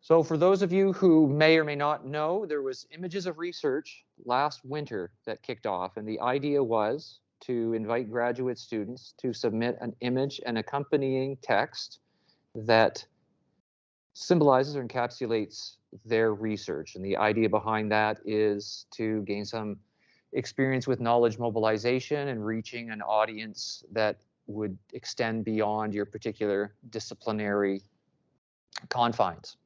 So for those of you who may or may not know, there was Images of Research last winter that kicked off, and the idea was to invite graduate students to submit an image and accompanying text that symbolizes or encapsulates their research. And the idea behind that is to gain some experience with knowledge mobilization and reaching an audience that would extend beyond your particular disciplinary confines.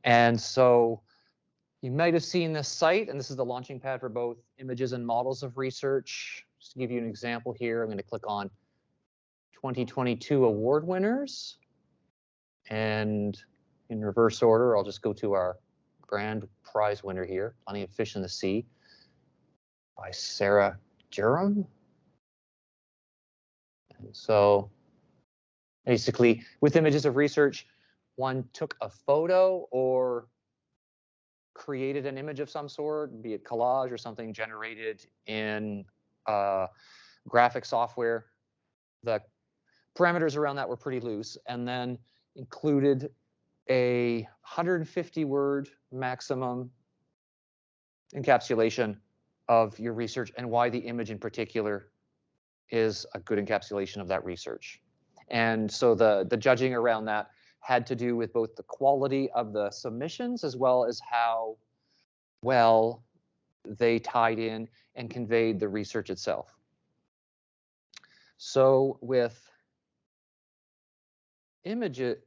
And so you might have seen this site, and this is the launching pad for both images and models of research. Just to give you an example here, I'm going to click on 2022 award winners. And in reverse order, I'll just go to our grand prize winner here, Plenty of Fish in the Sea, by Sarah Durham. And so basically, with images of research, one took a photo or created an image of some sort, be it collage or something generated in graphic software. The parameters around that were pretty loose, and then included a 150-word maximum encapsulation of your research and why the image in particular is a good encapsulation of that research. And so the judging around that had to do with both the quality of the submissions as well as how well they tied in and conveyed the research itself. So with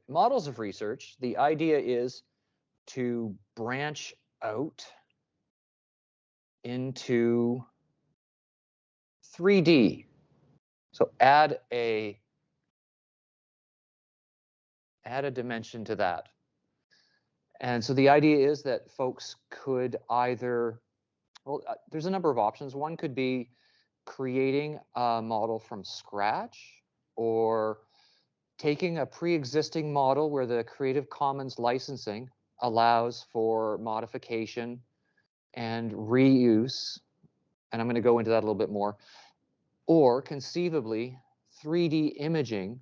models of research, the idea is to branch out into 3D. So add a dimension to that. And so the idea is that folks could either, well, there's a number of options. One could be creating a model from scratch, or taking a pre-existing model where the Creative Commons licensing allows for modification and reuse, and I'm going to go into that a little bit more, or conceivably 3D imaging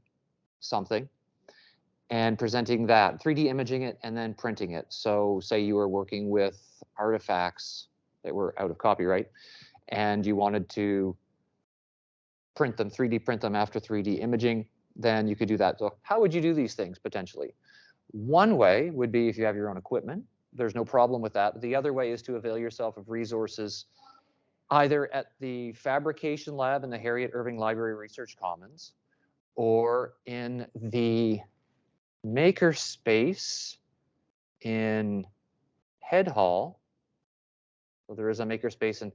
something and presenting that, 3D imaging it and then printing it. So say you were working with artifacts that were out of copyright and you wanted to print them, 3D print them after 3D imaging, then you could do that. So how would you do these things potentially? One way would be if you have your own equipment. There's no problem with that. The other way is to avail yourself of resources either at the Fabrication Lab in the Harriet Irving Library Research Commons, or in the Makerspace in Head Hall. So there is a Makerspace in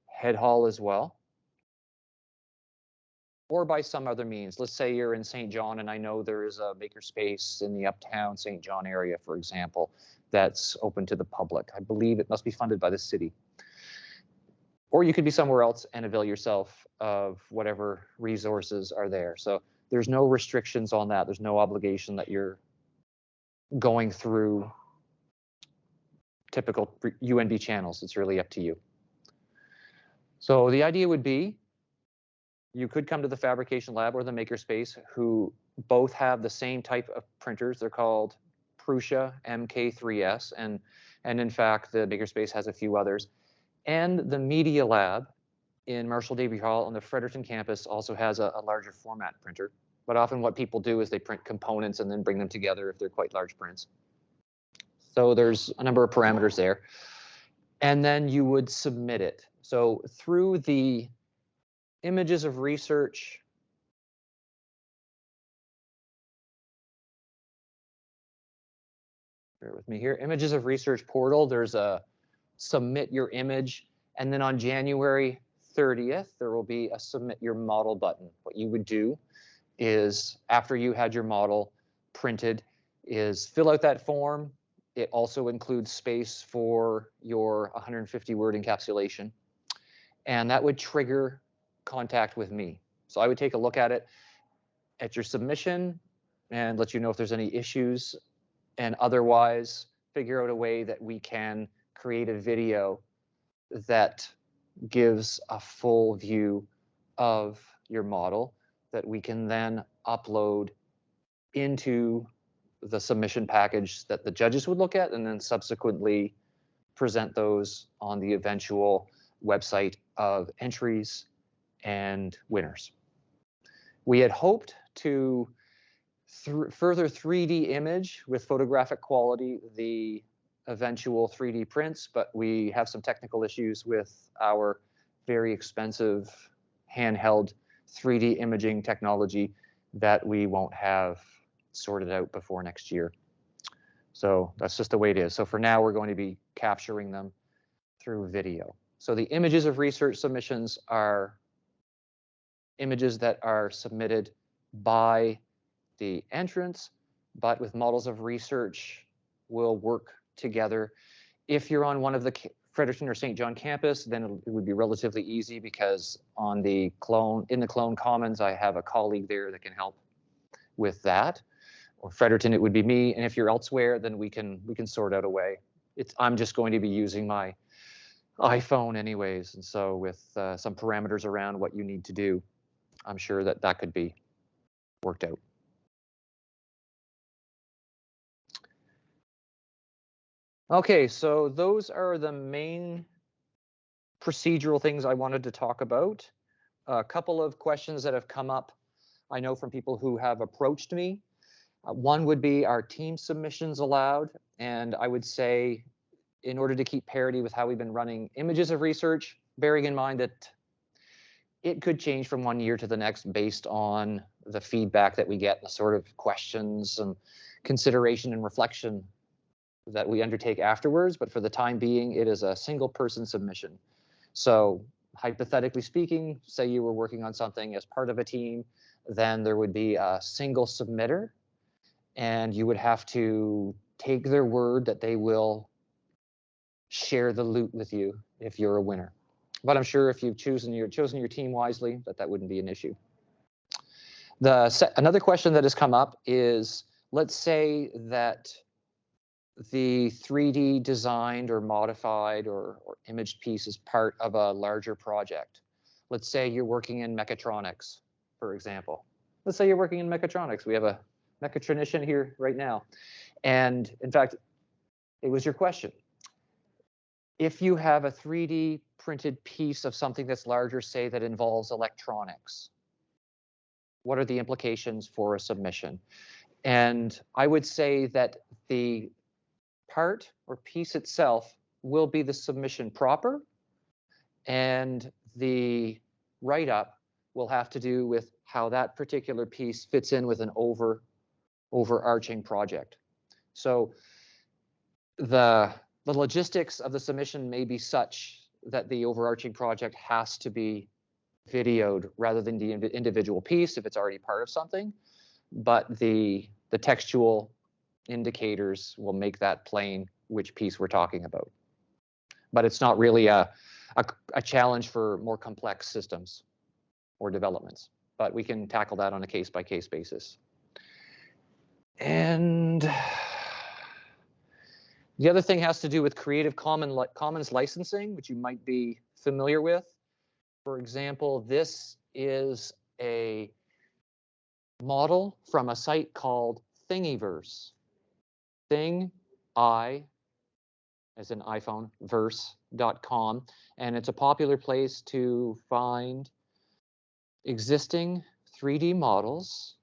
Head Hall as well. Or by some other means. Let's say you're in St. John, and I know there is a makerspace in the uptown St. John area, for example, that's open to the public. I believe it must be funded by the city. Or you could be somewhere else and avail yourself of whatever resources are there. So there's no restrictions on that. There's no obligation that you're going through typical UNB channels. It's really up to you. So the idea would be, you could come to the Fabrication Lab or the Makerspace, who both have the same type of printers. They're called Prusa MK3S, and in fact, the Makerspace has a few others. And the Media Lab in Marshall Davey Hall on the Fredericton campus also has a larger format printer. But often what people do is they print components and then bring them together if they're quite large prints. So there's a number of parameters there. And then you would submit it. So through the Images of Research bear with me here, Images of Research portal, there's a submit your image, and then on January 30th, there will be a submit your model button. What you would do is, after you had your model printed, is fill out that form. It also includes space for your 150-word encapsulation, and that would trigger contact with me. So I would take a look at it at your submission and let you know if there's any issues, and otherwise figure out a way that we can create a video that gives a full view of your model that we can then upload into the submission package that the judges would look at, and then subsequently present those on the eventual website of entries and winners. We had hoped to further 3D image with photographic quality the eventual 3D prints, but we have some technical issues with our very expensive handheld 3D imaging technology that we won't have sorted out before next year. So that's just the way it is. So for now, we're going to be capturing them through video. So the images of research submissions are images that are submitted by the entrants, but with models of research will work together. If you're on one of the Fredericton or St. John campus, then it would be relatively easy because in the Clone Commons, I have a colleague there that can help with that. Or Fredericton, it would be me. And if you're elsewhere, then we can sort out a way. I'm just going to be using my iPhone anyways. And so with some parameters around what you need to do, I'm sure that that could be worked out. Okay, so those are the main procedural things I wanted to talk about. A couple of questions that have come up, I know from people who have approached me. One would be, are team submissions allowed? And I would say, in order to keep parity with how we've been running images of research, bearing in mind that it could change from one year to the next based on the feedback that we get, the sort of questions and consideration and reflection that we undertake afterwards. But for the time being, it is a single person submission. So hypothetically speaking, say you were working on something as part of a team, then there would be a single submitter, and you would have to take their word that they will share the loot with you if you're a winner. But I'm sure if you've chosen your team wisely, that wouldn't be an issue. Another question that has come up is, let's say that the 3D designed or modified or imaged piece is part of a larger project. Let's say you're working in mechatronics, for example. Let's say you're working in mechatronics. We have a mechatronician here right now. And in fact, it was your question. If you have a 3D printed piece of something that's larger, say that involves electronics, what are the implications for a submission? And I would say that the part or piece itself will be the submission proper, and the write-up will have to do with how that particular piece fits in with an overarching project. So the logistics of the submission may be such that the overarching project has to be videoed rather than the individual piece if it's already part of something, but the textual indicators will make that plain which piece we're talking about. But it's not really a challenge for more complex systems or developments, but we can tackle that on a case-by-case basis. And the other thing has to do with Creative Commons licensing, which you might be familiar with. For example, this is a model from a site called Thingiverse. As in iPhone, verse.com, and it's a popular place to find existing 3D models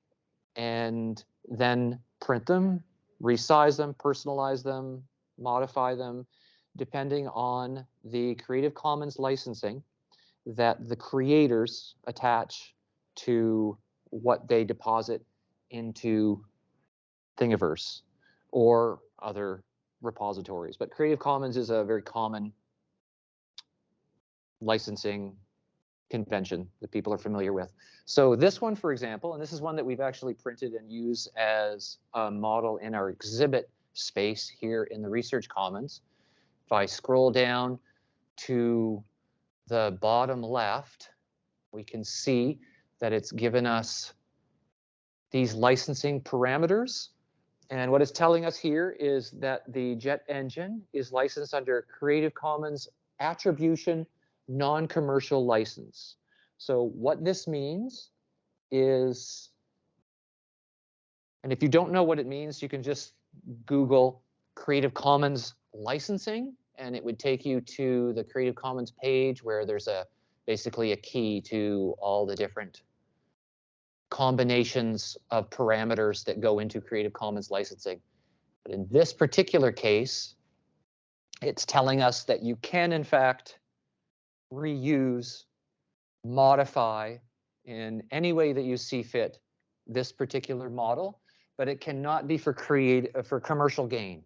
and then print them, resize them, personalize them, modify them, depending on the Creative Commons licensing that the creators attach to what they deposit into Thingiverse or other repositories. But Creative Commons is a very common licensing convention that people are familiar with. So this one, for example, and this is one that we've actually printed and used as a model in our exhibit space here in the Research Commons. If I scroll down to the bottom left, we can see that it's given us these licensing parameters. And what it's telling us here is that the jet engine is licensed under Creative Commons Attribution Non-Commercial License. So what this means is, And if you don't know what it means, you can just Google Creative Commons licensing, and it would take you to the Creative Commons page where there's basically a key to all the different combinations of parameters that go into Creative Commons licensing. But in this particular case, it's telling us that you can, in fact, reuse, modify in any way that you see fit this particular model, but it cannot be for commercial gain.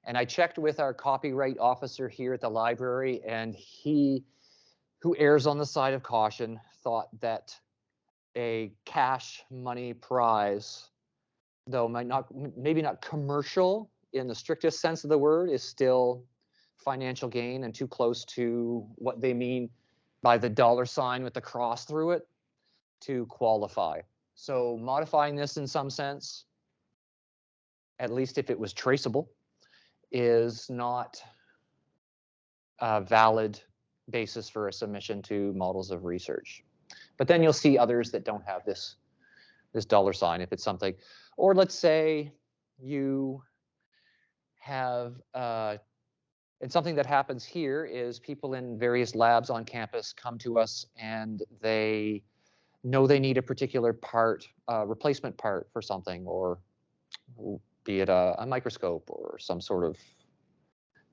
And I checked with our copyright officer here at the library, and he, who errs on the side of caution, thought that a cash money prize, though maybe not commercial in the strictest sense of the word, is still financial gain and too close to what they mean by the $ with the cross through it to qualify. So modifying this in some sense, at least if it was traceable, is not a valid basis for a submission to models of research. But then you'll see others that don't have this $ if it's something, or let's say you have, and something that happens here is people in various labs on campus come to us and they know they need a particular part, replacement part for something, or be it a microscope or some sort of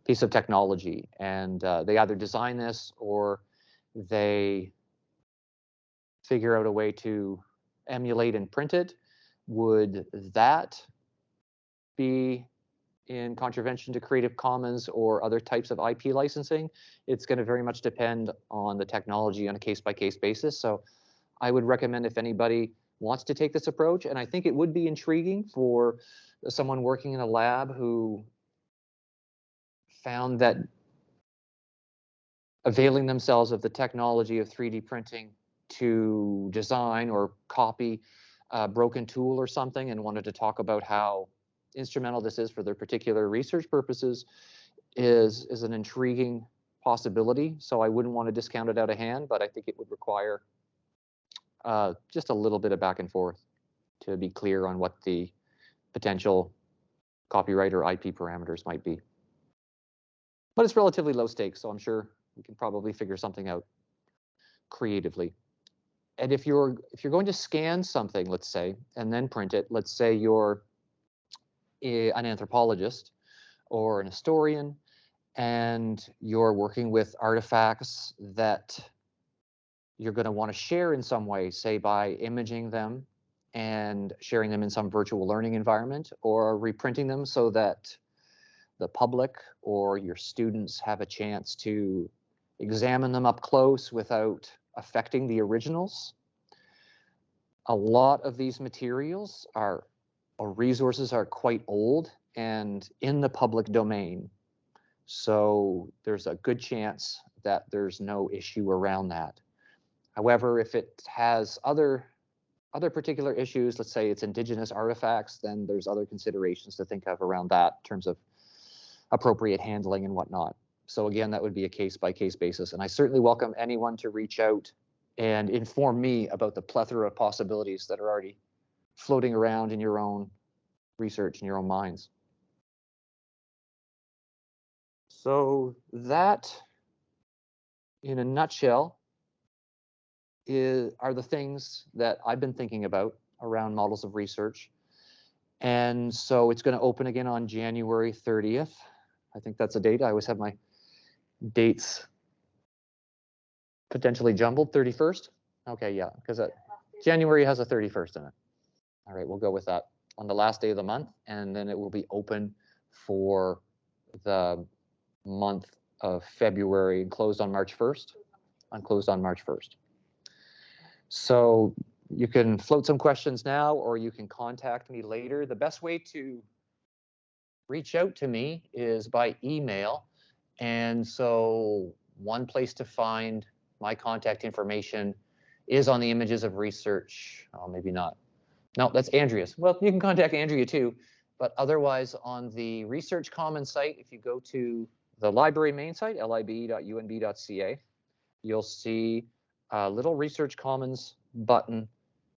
piece of technology, and they either design this or they figure out a way to emulate and print it. Would that be in contravention to Creative Commons or other types of IP licensing? It's going to very much depend on the technology on a case-by-case basis. So I would recommend, if anybody wants to take this approach, and I think it would be intriguing for someone working in a lab who found that availing themselves of the technology of 3D printing to design or copy a broken tool or something, and wanted to talk about how instrumental this is for their particular research purposes, is an intriguing possibility. So I wouldn't want to discount it out of hand, but I think it would require just a little bit of back and forth to be clear on what the potential copyright or IP parameters might be. But it's relatively low stakes, so I'm sure we can probably figure something out creatively. And if you're going to scan something, let's say, and then print it, let's say you're an anthropologist or an historian, and you're working with artifacts that you're going to want to share in some way, say by imaging them and sharing them in some virtual learning environment, or reprinting them so that the public or your students have a chance to examine them up close without affecting the originals. A lot of these materials or resources are quite old and in the public domain. So there's a good chance that there's no issue around that. However, if it has other particular issues, let's say it's indigenous artifacts, then there's other considerations to think of around that in terms of appropriate handling and whatnot. So again, that would be a case-by-case basis. And I certainly welcome anyone to reach out and inform me about the plethora of possibilities that are already floating around in your own research, in your own minds. So that, in a nutshell, are the things that I've been thinking about around models of research. And so it's going to open again on January 30th. I think that's a date. I always have my dates potentially jumbled. 31st? Okay, yeah, because January has a 31st in it. All right, we'll go with that on the last day of the month, and then it will be open for the month of February and closed on March 1st. Closed on March 1st. So you can float some questions now, or you can contact me later. The best way to reach out to me is by email. And so one place to find my contact information is on the images of research. Oh, maybe not. No, that's Andrea's. Well, you can contact Andrea too, but otherwise on the Research Commons site, if you go to the library main site, lib.unb.ca, you'll see a little Research Commons button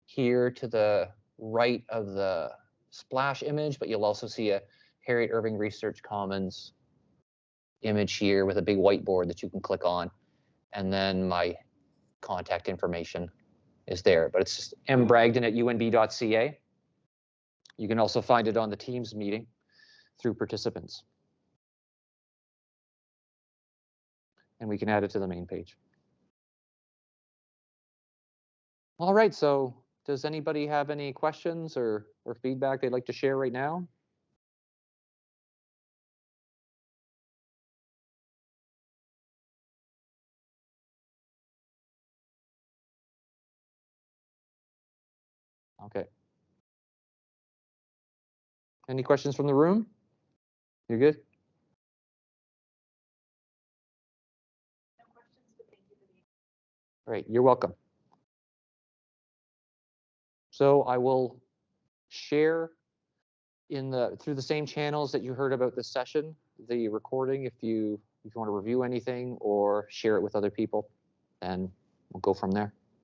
here to the right of the splash image, but you'll also see a Harriet Irving Research Commons image here with a big whiteboard that you can click on. And then my contact information is there, but it's just mbragdon@unb.ca. You can also find it on the Teams meeting through participants. And we can add it to the main page. All right, so does anybody have any questions or feedback they'd like to share right now? Okay. Any questions from the room? You're good? No questions, but thank you for the. Great, you're welcome. So I will share through the same channels that you heard about this session, the recording, if you want to review anything or share it with other people, and we'll go from there.